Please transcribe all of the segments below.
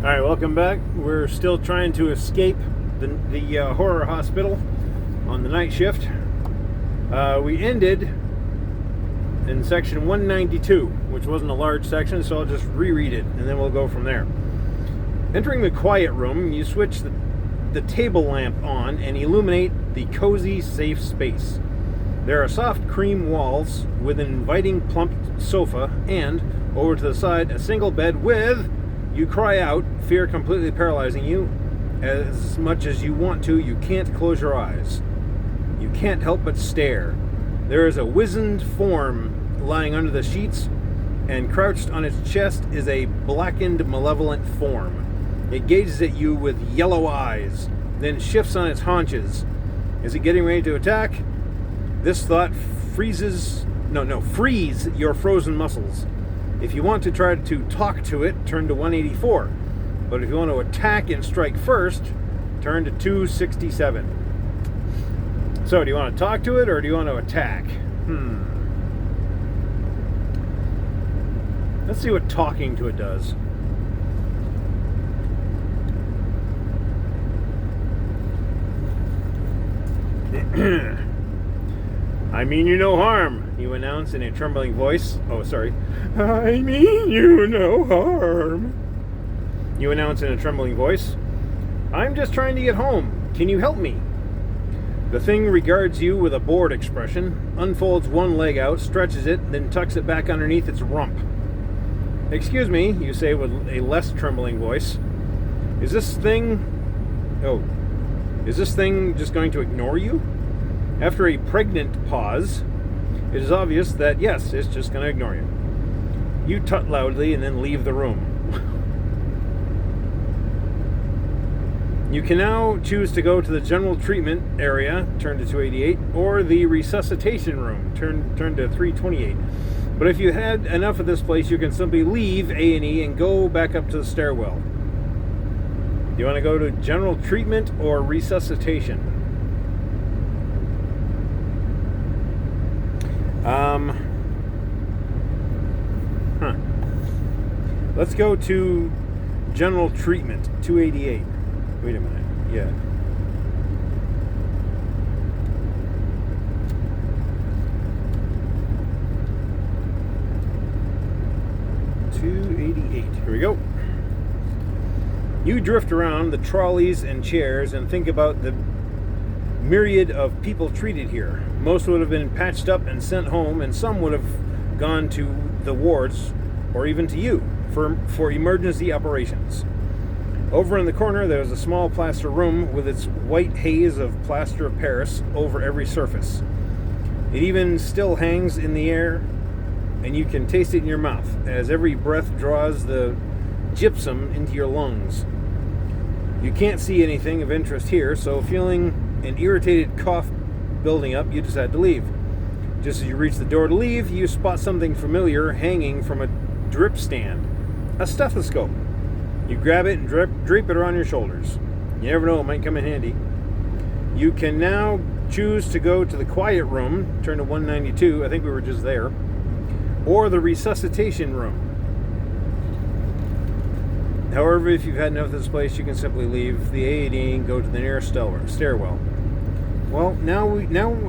Alright, welcome back. We're still trying to escape the horror hospital on the night shift. We ended in section 192, which wasn't a large section, so I'll just reread it and then we'll go from there. Entering the quiet room, you switch the table lamp on and illuminate the cozy, safe space. There are soft cream walls with an inviting plump sofa and, over to the side, a single bed with... You cry out, fear completely paralyzing you. As much as you want to, you can't close your eyes. You can't help but stare. There is a wizened form lying under the sheets, and crouched on its chest is a blackened, malevolent form. It gazes at you with yellow eyes, then shifts on its haunches. Is it getting ready to attack? This thought freeze your frozen muscles. If you want to try to talk to it, turn to 184. But if you want to attack and strike first, turn to 267. So, do you want to talk to it or do you want to attack? Let's see what talking to it does. I mean you no harm, you announce in a trembling voice. Oh, sorry. I mean you no harm, you announce in a trembling voice. I'm just trying to get home. Can you help me? The thing regards you with a bored expression, unfolds one leg out, stretches it, then tucks it back underneath its rump. Excuse me, you say with a less trembling voice. Is this thing just going to ignore you? After a pregnant pause, it is obvious that, yes, it's just going to ignore you. You tut loudly and then leave the room. You can now choose to go to the general treatment area, turn to 288, or the resuscitation room, turn to 328. But if you had enough of this place, you can simply leave A&E and go back up to the stairwell. Do you want to go to general treatment or resuscitation? Let's go to general treatment, 288. Wait a minute. Yeah. Here we go. You drift around the trolleys and chairs and think about the myriad of people treated here. Most would have been patched up and sent home, and some would have gone to the wards or even to you for emergency operations. Over in the corner, there's a small plaster room with its white haze of plaster of Paris over every surface. It even still hangs in the air, and you can taste it in your mouth as every breath draws the gypsum into your lungs. You can't see anything of interest here, so feeling an irritated cough building up, you decide to leave. Just as you reach the door to leave, you spot something familiar hanging from a drip stand. A stethoscope. You grab it and drape it around your shoulders. You never know, it might come in handy. You can now choose to go to the quiet room, turn to 192, I think we were just there, or the resuscitation room. However, if you've had enough of this place, you can simply leave the A&E and go to the nearest stairwell. Well, now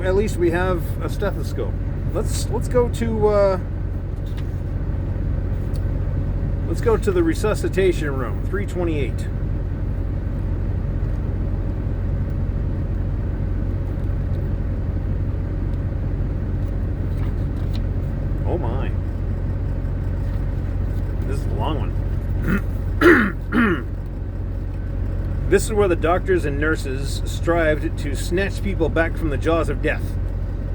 at least we have a stethoscope. Let's go to the resuscitation room, 328. Oh my. This is a long one. This is where the doctors and nurses strived to snatch people back from the jaws of death.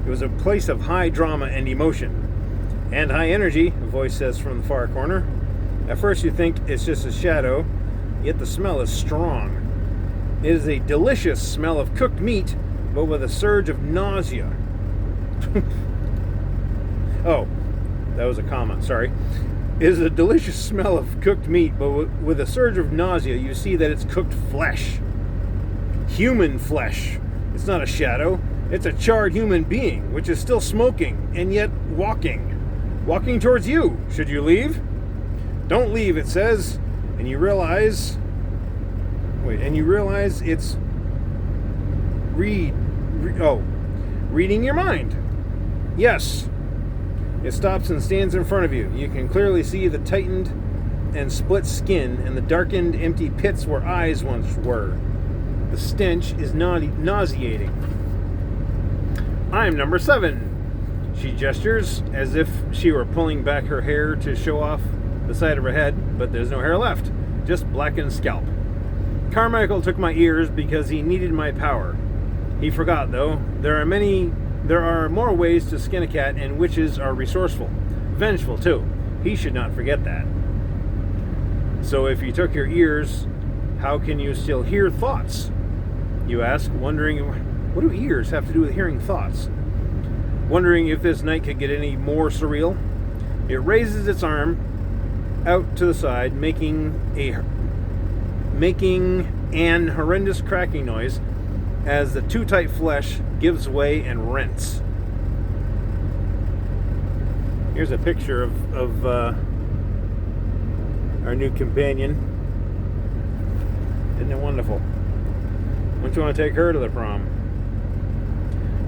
It was a place of high drama and emotion. And high energy, a voice says from the far corner. At first you think it's just a shadow, yet the smell is strong. It is a delicious smell of cooked meat, but with a surge of nausea. Oh, that was a comma, sorry. It is a delicious smell of cooked meat, but with a surge of nausea, you see that it's cooked flesh. Human flesh. It's not a shadow. It's a charred human being, which is still smoking, and yet walking. Walking towards you. Should you leave? Don't leave, it says. and you realize it's reading your mind. Yes. It stops and stands in front of you. You can clearly see the tightened and split skin and the darkened, empty pits where eyes once were. The stench is nauseating. I'm number 7. She gestures as if she were pulling back her hair to show off the side of her head, but there's no hair left, just blackened scalp. Carmichael took my ears because he needed my power. He forgot, though. There are more ways to skin a cat, and witches are resourceful. Vengeful, too. He should not forget that. So if you took your ears, how can you still hear thoughts? You ask, wondering, what do ears have to do with hearing thoughts? Wondering if this night could get any more surreal. It raises its arm out to the side, making an horrendous cracking noise as the too tight flesh gives way and rents. Here's a picture of our new companion. Isn't it wonderful? Don't you want to take her to the prom?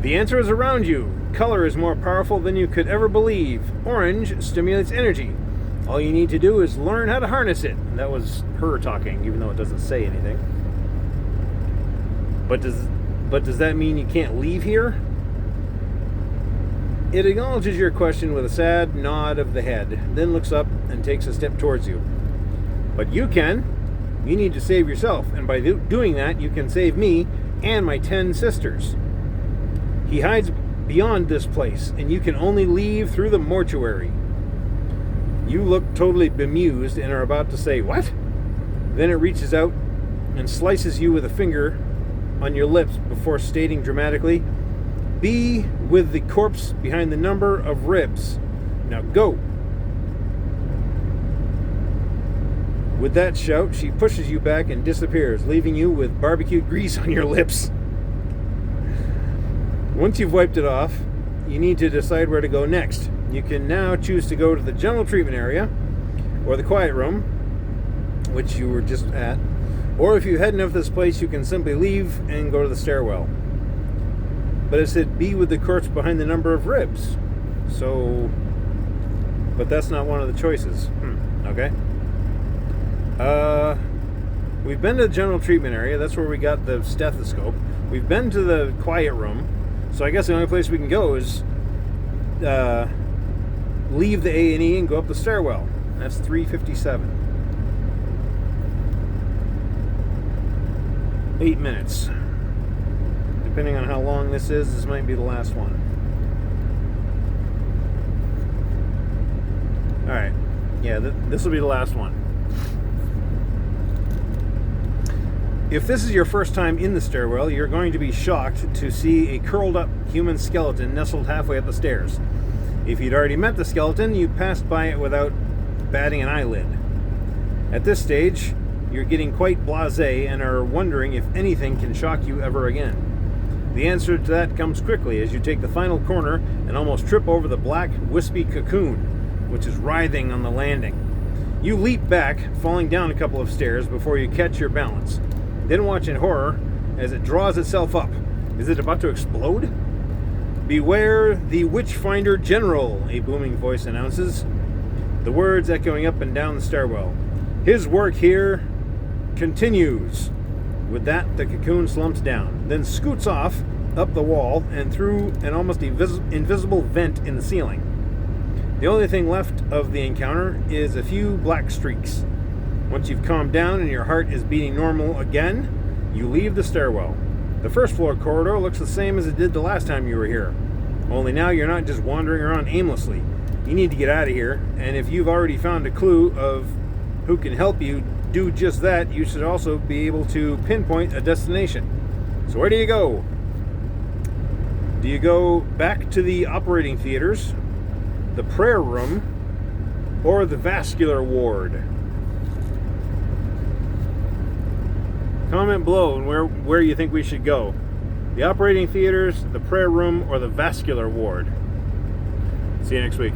The answer is around you. Color is more powerful than you could ever believe. Orange stimulates energy. All you need to do is learn how to harness it. And that was her talking, even though it doesn't say anything. But does that mean you can't leave here? It acknowledges your question with a sad nod of the head, then looks up and takes a step towards you. But you can. You need to save yourself, and by doing that, you can save me and my 10 sisters. He hides beyond this place, and you can only leave through the mortuary. You look totally bemused and are about to say, "What?" Then it reaches out and slices you with a finger on your lips before stating dramatically, "Be with the corpse behind the number of ribs. Now go." With that shout, she pushes you back and disappears, leaving you with barbecued grease on your lips. Once you've wiped it off, you need to decide where to go next. You can now choose to go to the general treatment area, or the quiet room, which you were just at, or if you had enough of this place, you can simply leave and go to the stairwell. But it said, be with the corpse behind the number of ribs. So, but that's not one of the choices. Okay. We've been to the general treatment area. That's where we got the stethoscope. We've been to the quiet room. So I guess the only place we can go is leave the A&E and go up the stairwell. That's 3:57. 8 minutes. Depending on how long this is, this might be the last one. Alright. Yeah, this will be the last one. If this is your first time in the stairwell, you're going to be shocked to see a curled up human skeleton nestled halfway up the stairs. If you'd already met the skeleton, you passed by it without batting an eyelid. At this stage, you're getting quite blasé and are wondering if anything can shock you ever again. The answer to that comes quickly as you take the final corner and almost trip over the black, wispy cocoon, which is writhing on the landing. You leap back, falling down a couple of stairs before you catch your balance. Then watch in horror as it draws itself up. Is it about to explode? "Beware the Witchfinder General," a booming voice announces, the words echoing up and down the stairwell. "His work here continues." With that, the cocoon slumps down, then scoots off up the wall and through an almost invisible vent in the ceiling. The only thing left of the encounter is a few black streaks. Once you've calmed down and your heart is beating normal again, you leave the stairwell. The first floor corridor looks the same as it did the last time you were here. Only now you're not just wandering around aimlessly. You need to get out of here, and if you've already found a clue of who can help you do just that, you should also be able to pinpoint a destination. So where do you go? Do you go back to the operating theaters, the prayer room, or the vascular ward? Comment below on where you think we should go. The operating theaters, the prayer room, or the vascular ward. See you next week.